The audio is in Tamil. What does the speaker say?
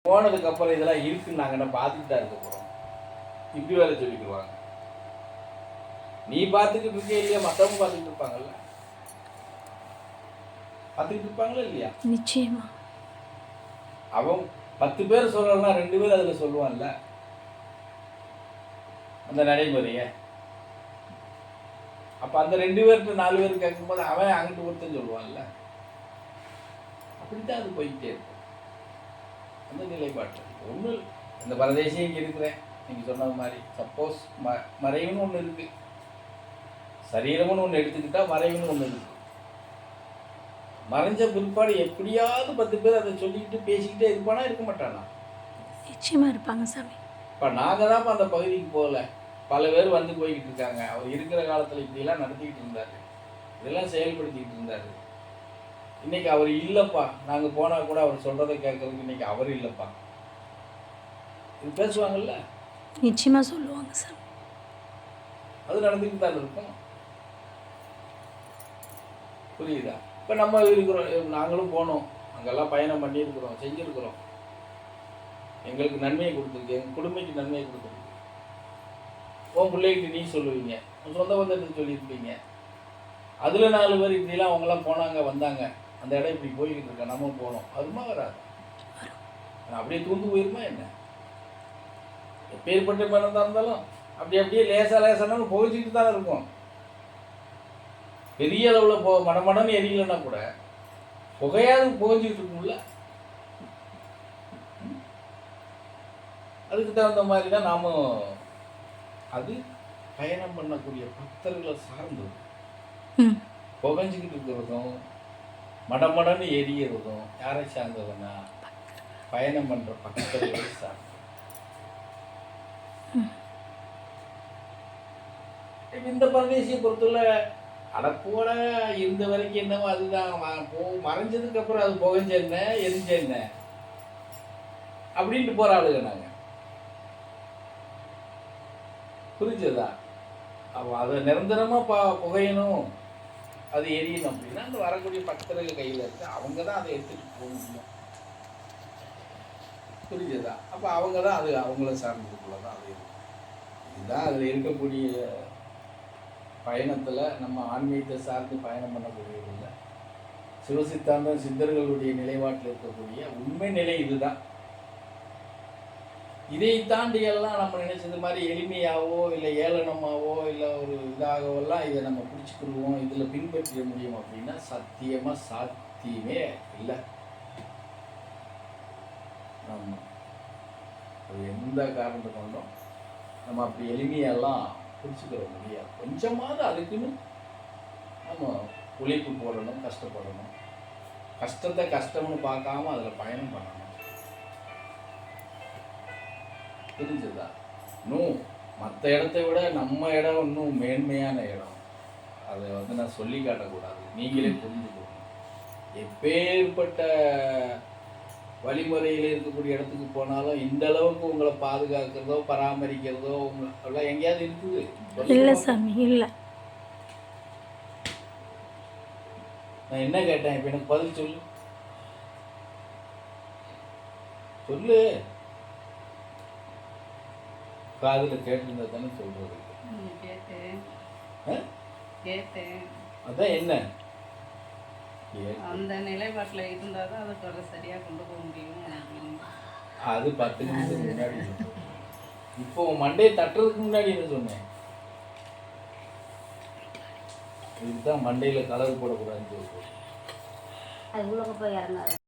போனதுக்கப்புறம் இதெல்லாம் இருக்குன்னு நாங்கள் என்ன பார்த்துட்டு தான் இருக்க போகிறோம். இப்படி வேலை சொல்லிக்குவாங்க. நீ பார்த்துக்கிட்டு இருக்கே இல்லையா, மற்றவங்க பார்த்துக்கிட்டு இருப்பாங்கல்ல, பார்த்துக்கிட்டு இருப்பாங்களா இல்லையா? நிச்சயமா. அவன் 10 பேர் சொல்லலாம், 2 பேர் அதில் சொல்லுவான்ல அந்த நடைமுறையை. அப்போ அந்த 2 பேர்கிட்ட 4 பேர் கேட்கும்போது அவன் அங்கிட்டு ஒருத்தன் சொல்லுவான்ல. அப்படித்தான் அது போய்கிட்டே இருக்கும் அந்த நிலைப்பாட்டு. ஒன்று இந்த பரதேசியும் இங்கே இருக்கிறேன் நீங்கள் சொன்னது மாதிரி. சப்போஸ் மறைவுன்னு ஒன்று இருக்குது, சரீரம்னு ஒன்று எடுத்துக்கிட்டா மறைவுன்னு ஒன்று இருக்குது. மறைஞ்ச பிற்பாடு எப்படியாவது 10 பேர் அதை சொல்லிக்கிட்டு பேசிக்கிட்டே இருப்பானா, இருக்க மாட்டானா? நிச்சயமாக இருப்பாங்க சாமி. இப்போ நாங்கள் தான் அந்த பகுதிக்கு போகல, பல பேர் வந்து போய்கிட்டு இருக்காங்க. அவர் இருக்கிற காலத்தில் இப்படிலாம் நடத்திக்கிட்டு இருந்தார், இதெல்லாம் செயல்படுத்திக்கிட்டு இருந்தார். இன்னைக்கு அவர் இல்லைப்பா, நாங்கள் போனால் கூட அவர் சொல்கிறத கேட்கறதுக்கு இன்னைக்கு அவர் இல்லைப்பா, இது பேசுவாங்கல்ல. நிச்சயமாக சொல்லுவாங்க சார். அது நடந்துக்கிட்டு தான் இருக்கும். புரியுதா? இப்போ நம்ம இருக்கிறோம், நாங்களும் போனோம், அங்கெல்லாம் பயணம் பண்ணியிருக்கிறோம், செஞ்சுருக்கிறோம். எங்களுக்கு நன்மையை கொடுத்துருக்கு, எங்கள் குடும்பத்துக்கு நன்மையை கொடுத்துருக்கு. உன் பிள்ளைகிட்ட நீ சொல்லுவீங்க, சொந்த பந்தத்துக்கு சொல்லியிருப்பீங்க. அதில் 4 பேர் இப்படிலாம் அவங்களாம் போனாங்க வந்தாங்க, அந்த இடம் இப்படி போய்கிட்டு இருக்கா, நம்ம போனோம், அதுமா வராது. அப்படியே தூந்து போயிருமா என்ன? எப்பேற்பட்ட மனதாக இருந்தாலும் அப்படியே லேசானாலும் புகைச்சிக்கிட்டு தான் இருக்கும். பெரிய அளவில் மடமடன்னு எரியலைன்னா கூட புகையாவது புகைஞ்சிக்கிட்டு இருக்கும்ல. அதுக்கு தகுந்த மாதிரி தான் நாம அது பயணம் பண்ணக்கூடிய பக்தர்களை சார்ந்தது. புகைஞ்சிக்கிட்டு இருக்கிறதும் மடமடன்னு எரியறதும் யாரை சார்ந்ததுன்னா பயணம் பண்ற பக்தர்களை சார்ந்தது. இந்த பரதேசியை பொறுத்தவரை அடப்போட இருந்த வரைக்கும் என்னவோ அதுதான், மறைஞ்சதுக்கு அப்புறம் அது புகைஞ்ச என்ன எரிஞ்ச என்ன அப்படின்ட்டு போற ஆளுங்க நாங்க. புரிஞ்சதா? அப்போ அதை நிரந்தரமா புகையணும், அது எரியணும் அப்படின்னா அந்த வரக்கூடிய பக்தர்கள் கையில் இருக்கு, அவங்க தான் அதை எடுத்துட்டு போக முடியும். புரிஞ்சதா? அப்போ அவங்க தான் அது அவங்கள சார்ந்ததுக்குள்ளதான் அது இருக்கும். இதுதான் அதில் இருக்கக்கூடிய பயணத்தில் நம்ம ஆன்மீகத்தை சார்ந்து பயணம் பண்ணக்கூடியதில்லை. சிவசித்தாந்தம் சித்தர்களுடைய நிலைப்பாட்டில் இருக்கக்கூடிய உண்மை நிலை இதுதான். இதை தாண்டியெல்லாம் நம்ம நினைச்சது மாதிரி எளிமையாவோ இல்லை ஏளனமாவோ இல்லை ஒரு இதாகவெல்லாம் இதை நம்ம பிடிச்சிக்கிடுவோம், இதில் பின்பற்ற முடியும் அப்படின்னா சத்தியமாக சாத்தியமே இல்லை. ஆமாம், அது எந்த காரணத்தை கொண்டும் நம்ம அப்படி எளிமையெல்லாம் பிடிச்சிக்கிற முடியாது. கொஞ்சமாவது அதுக்குன்னு நம்ம உழைப்பு போடணும், கஷ்டப்படணும். கஷ்டத்தை கஷ்டம்னு பார்க்காம அதில் பயணம் பண்ணணும். புரிஞ்சுதா? இன்னும் மற்ற இடத்தை விட நம்ம இடம் இன்னும் மேன்மையான இடம். அதை நான் சொல்லி காட்டக்கூடாது, நீங்களே புரிஞ்சுக்கணும். எப்பேற்பட்ட வழிமுறையில் இருக்கக்கூடிய இடத்துக்கு போனாலும் இந்த அளவுக்கு உங்களை பாதுகாக்கிறதோ பராமரிக்கிறதோ எல்லாம் எங்கேயாவது இருக்குது? இல்லை சாமி, இல்லை. நான் என்ன கேட்டேன், இப்போ எனக்கு பதில் சொல்லு. சொல்லு. காதில் கேட்டிருந்தா தானே சொல்றது. அதான் என்ன அந்த நிலைப்பாட்டில் இருந்தால் தான் அதை சரியாக கொண்டு போக முடியும். அது 10 நிமிஷத்துக்கு முன்னாடி. இப்போ மண்டையை தட்டுறதுக்கு முன்னாடி என்ன சொன்னேன்? இதுதான் மண்டையில் கலர் போடக்கூடாதுன்னு சொல்லுவோம். அது உள்ள போய் இறங்காது.